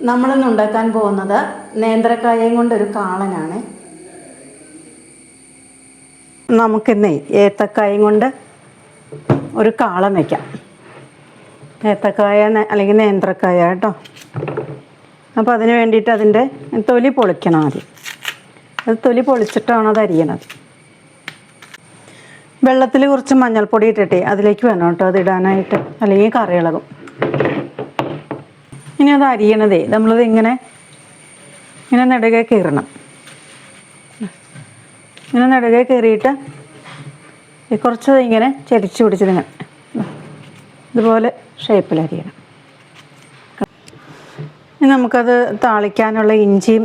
നമ്മളിന്ന് ഉണ്ടാക്കാൻ പോകുന്നത് നേന്ത്രക്കായയും കൊണ്ടൊരു കാളനാണ്. നമുക്കിന്നേ ഏത്തക്കായയും കൊണ്ട് ഒരു കാളൻ വയ്ക്കാം. ഏത്തക്കായ അല്ലെങ്കിൽ നേന്ത്രക്കായ കേട്ടോ. അപ്പോൾ അതിന് വേണ്ടിയിട്ട് അതിൻ്റെ തൊലി പൊളിക്കണം ആദ്യം. അത് തൊലി പൊളിച്ചിട്ടാണ് അത് അരിയണത്. വെള്ളത്തിൽ കുറച്ച് മഞ്ഞൾപ്പൊടി ഇട്ടിട്ടേ അതിലേക്ക് വേണം കേട്ടോ അത് ഇടാനായിട്ട്, അല്ലെങ്കിൽ കറി ഇളകും. ഇനി അത് അരിയണതേ നമ്മളത് ഇങ്ങനെ നെടുകെ കീറണം. ഇങ്ങനെ നെടുകെ കീറിയിട്ട് കുറച്ച് ഇങ്ങനെ ചരിച്ച് പിടിച്ചിങ്ങനെ ഇതുപോലെ ഷേപ്പിൽ അരിയണം. ഇനി നമുക്കത് താളിക്കാനുള്ള ഇഞ്ചിയും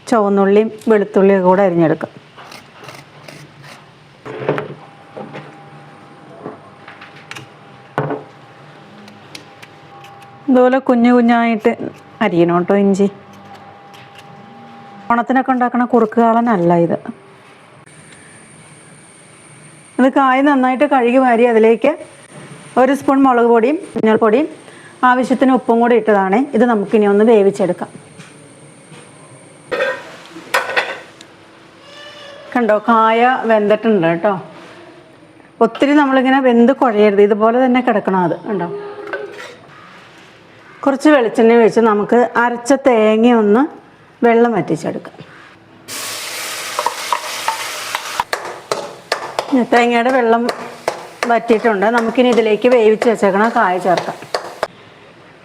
ചുവന്നുള്ളിയും വെളുത്തുള്ളിയും കൂടെ അരിഞ്ഞെടുക്കാം. ഇതുപോലെ കുഞ്ഞു കുഞ്ഞായിട്ട് അരിയണം കേട്ടോ ഇഞ്ചി. ഓണത്തിനൊക്കെ ഉണ്ടാക്കണ കുറുക്ക് കാളനല്ല ഇത്. ഇത് കായ് നന്നായിട്ട് കഴുകി വാരി അതിലേക്ക് 1 സ്പൂൺ മുളക് പൊടിയും മഞ്ഞൾപ്പൊടിയും ആവശ്യത്തിന് ഉപ്പും കൂടി ഇട്ടതാണ്. ഇത് നമുക്കിനി ഒന്ന് വേവിച്ചെടുക്കാം. കണ്ടോ, കായ വെന്തിട്ടുണ്ട് കേട്ടോ. ഒത്തിരി നമ്മളിങ്ങനെ വെന്ത് കുഴയരുത്, ഇതുപോലെ തന്നെ കിടക്കണം. അത് കണ്ടോ. കുറച്ച് വെളിച്ചെണ്ണ ഒഴിച്ച് നമുക്ക് അരച്ച തേങ്ങ ഒന്ന് വെള്ളം വറ്റിച്ചെടുക്കാം. തേങ്ങയുടെ വെള്ളം വറ്റിയിട്ടുണ്ട്. നമുക്കിനി ഇതിലേക്ക് വേവിച്ച് വെച്ചേക്കണ കായ ചേർക്കാം.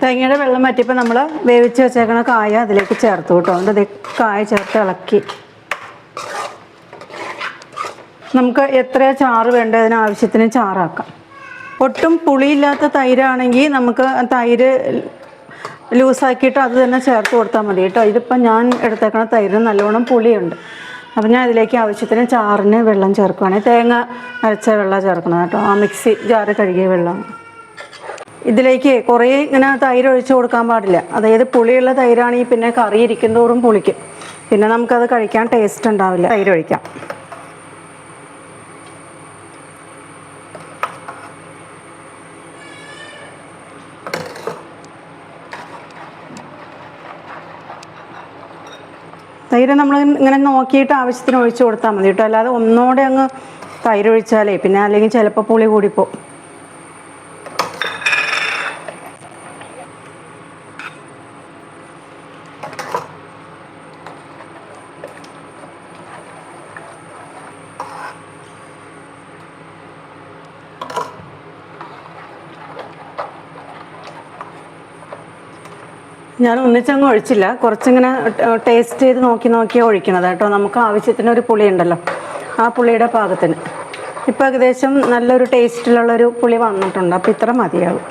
തേങ്ങയുടെ വെള്ളം വറ്റിയപ്പോൾ നമ്മൾ വേവിച്ച് വെച്ചേക്കണ കായ അതിലേക്ക് ചേർത്ത് കേട്ടോ. അത് കായ ചേർത്ത് ഇളക്കി നമുക്ക് എത്ര ചാറ് വേണ്ടത് അതിനാവശ്യത്തിന് ചാറാക്കാം. ഒട്ടും പുളിയില്ലാത്ത തൈരാണെങ്കിൽ നമുക്ക് തൈര് ലൂസാക്കിയിട്ട് അത് തന്നെ ചേർത്ത് കൊടുത്താൽ മതി കേട്ടോ. ഇതിപ്പോൾ ഞാൻ എടുത്തേക്കണ തൈരിന് നല്ലോണം പുളിയുണ്ട്. അപ്പം ഞാൻ ഇതിലേക്ക് ആവശ്യത്തിന് ചാറിന് വെള്ളം ചേർക്കുകയാണെങ്കിൽ തേങ്ങ അരച്ച വെള്ളം ചേർക്കണം കേട്ടോ. ആ മിക്സി ജാറ് കഴുകിയ വെള്ളം. ഇതിലേക്ക് കുറേ ഇങ്ങനെ തൈര് ഒഴിച്ച് കൊടുക്കാൻ പാടില്ല. അതായത് പുളിയുള്ള തൈരാണെങ്കിൽ പിന്നെ കറി ഇരിക്കുന്നതോറും പുളിക്കും, പിന്നെ നമുക്കത് കഴിക്കാൻ ടേസ്റ്റ് ഉണ്ടാവില്ല. തൈര് ഒഴിക്കാം. തൈര് നമ്മൾ ഇങ്ങനെ നോക്കിയിട്ട് ആവശ്യത്തിന് ഒഴിച്ച് കൊടുത്താൽ മതി കേട്ടോ. അല്ലാതെ ഒന്നോടെ അങ്ങ് തൈര് ഒഴിച്ചാലേ പിന്നെ അല്ലെങ്കിൽ ചിലപ്പോൾ പുളി കൂടിപ്പോവും. ഞാൻ ഒന്നിച്ചങ്ങ് ഒഴിച്ചില്ല, കുറച്ചിങ്ങനെ ടേസ്റ്റ് ചെയ്ത് നോക്കിയാണ് ഒഴിക്കണത് കേട്ടോ. നമുക്ക് ആവശ്യത്തിന് ഒരു പുളി ഉണ്ടല്ലോ, ആ പുളിയുടെ പാകത്തിന്. ഇപ്പോൾ ഏകദേശം നല്ലൊരു ടേസ്റ്റിലുള്ളൊരു പുളി വന്നിട്ടുണ്ട്. അപ്പോൾ ഇത്ര മതിയാവും.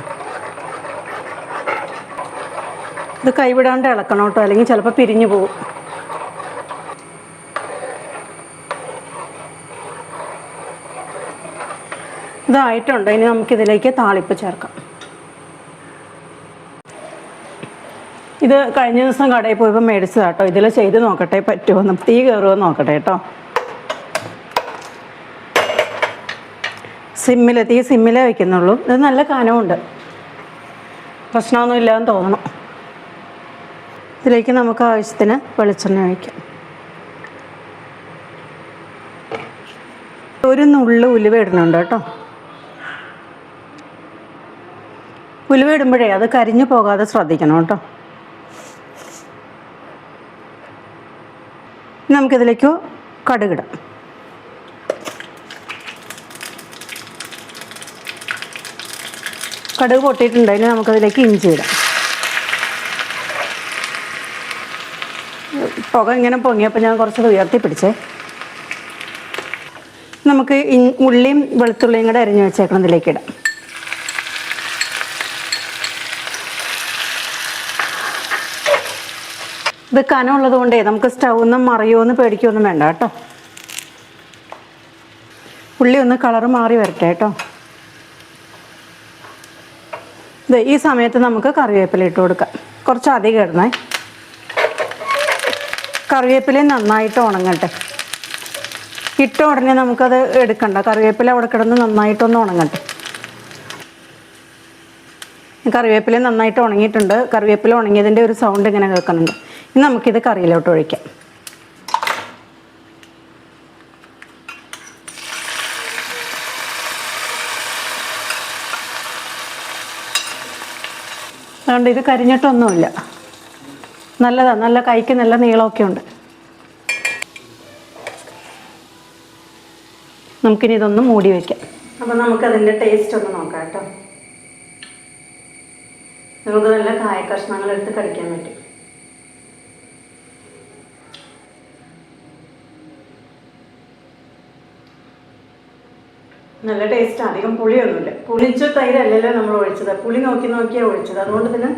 ഇത് കൈവിടാണ്ട് ഇളക്കണം കേട്ടോ, അല്ലെങ്കിൽ ചിലപ്പോൾ പിരിഞ്ഞു പോകും. ഇതായിട്ടുണ്ട്. ഇനി നമുക്കിതിലേക്ക് താളിപ്പ് ചേർക്കാം. ഇത് കഴിഞ്ഞ ദിവസം കടയിൽ പോയപ്പോൾ മേടിച്ചതാണ് കേട്ടോ. ഇതിൽ ചെയ്ത് നോക്കട്ടെ പറ്റുമോ, തീ കയറുമോ നോക്കട്ടെ കേട്ടോ. തീ സിമ്മിലേ വയ്ക്കുന്നുള്ളൂ. ഇത് നല്ല കനമുണ്ട്, പ്രശ്നമൊന്നും ഇല്ലാന്ന് തോന്നണം. ഇതിലേക്ക് നമുക്ക് ആവശ്യത്തിന് വെളിച്ചെണ്ണ ഒഴിക്കാം. ഒരു നുള്ളു ഉലുവ ഇടുന്നുണ്ട് കേട്ടോ. ഉലുവ ഇടുമ്പോഴേ അത് കരിഞ്ഞു പോകാതെ ശ്രദ്ധിക്കണം കേട്ടോ. നമുക്കിതിലേക്ക് കടുകിടാം. കടുക് പൊട്ടിയിട്ടുണ്ടെങ്കിൽ നമുക്കതിലേക്ക് ഇഞ്ചി ഇടാം. പുക ഇങ്ങനെ പൊങ്ങിയപ്പോൾ ഞാൻ കുറച്ച് ഉയർത്തി പിടിച്ചേ. നമുക്ക് ഉള്ളിയും വെളുത്തുള്ളിയും കൂടെ അരിഞ്ഞ് വെച്ചേക്കണം ഇതിലേക്ക് ഇടാം. ഇത് കനമുള്ളത് കൊണ്ടേ നമുക്ക് സ്റ്റൗന്നും മറിയുമെന്ന് പേടിക്കുമൊന്നും വേണ്ട കേട്ടോ. ഉള്ളി ഒന്ന് കളറ് മാറി വരട്ടെ കേട്ടോ. ഇത് ഈ സമയത്ത് നമുക്ക് കറിവേപ്പില ഇട്ട് കൊടുക്കാം. കുറച്ച് അധികം ഇടണേ. കറിവേപ്പില നന്നായിട്ട് ഉണങ്ങട്ടെ. ഇട്ട ഉടനെ നമുക്കത് എടുക്കണ്ട. കറിവേപ്പില അവിടെ കിടന്ന് നന്നായിട്ടൊന്ന് ഉണങ്ങട്ടെ. കറിവേപ്പില നന്നായിട്ട് ഉണങ്ങിയിട്ടുണ്ട്. കറിവേപ്പില ഉണങ്ങിയതിൻ്റെ ഒരു സൗണ്ട് ഇങ്ങനെ കേൾക്കുന്നുണ്ട്. ഇനി നമുക്കിത് കറിയിലോട്ട് ഒഴിക്കാം. അതുകൊണ്ട് ഇത് കരിഞ്ഞിട്ടൊന്നുമില്ല, നല്ലതാണ്. നല്ല കൈക്ക് നല്ല നീളമൊക്കെ ഉണ്ട്. നമുക്കിനി ഇതൊന്ന് മൂടി വയ്ക്കാം. അപ്പോൾ നമുക്കതിൻ്റെ ടേസ്റ്റ് ഒന്ന് നോക്കാം കേട്ടോ. നമുക്ക് നല്ല കായ കഷ്ണങ്ങളെടുത്ത് കടിക്കാൻ പറ്റും. നല്ല ടേസ്റ്റ്. അധികം പുളിയൊന്നുമില്ല. പുളിച്ച തൈരല്ലല്ലോ നമ്മൾ ഒഴിച്ചത്, പുളി നോക്കിയാണ് ഒഴിച്ചത്. അതുകൊണ്ട് തന്നെ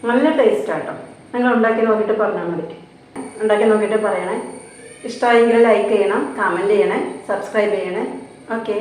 നല്ല ടേസ്റ്റാട്ടോ. നിങ്ങൾ ഉണ്ടാക്കി നോക്കിയിട്ട് പറഞ്ഞാൽ മതി. ഉണ്ടാക്കി നോക്കിയിട്ട് പറയണേ. ഇഷ്ടമായെങ്കിൽ ലൈക്ക് ചെയ്യണം, കമൻറ്റ് ചെയ്യണേ, സബ്സ്ക്രൈബ് ചെയ്യണേ. ഓക്കെ.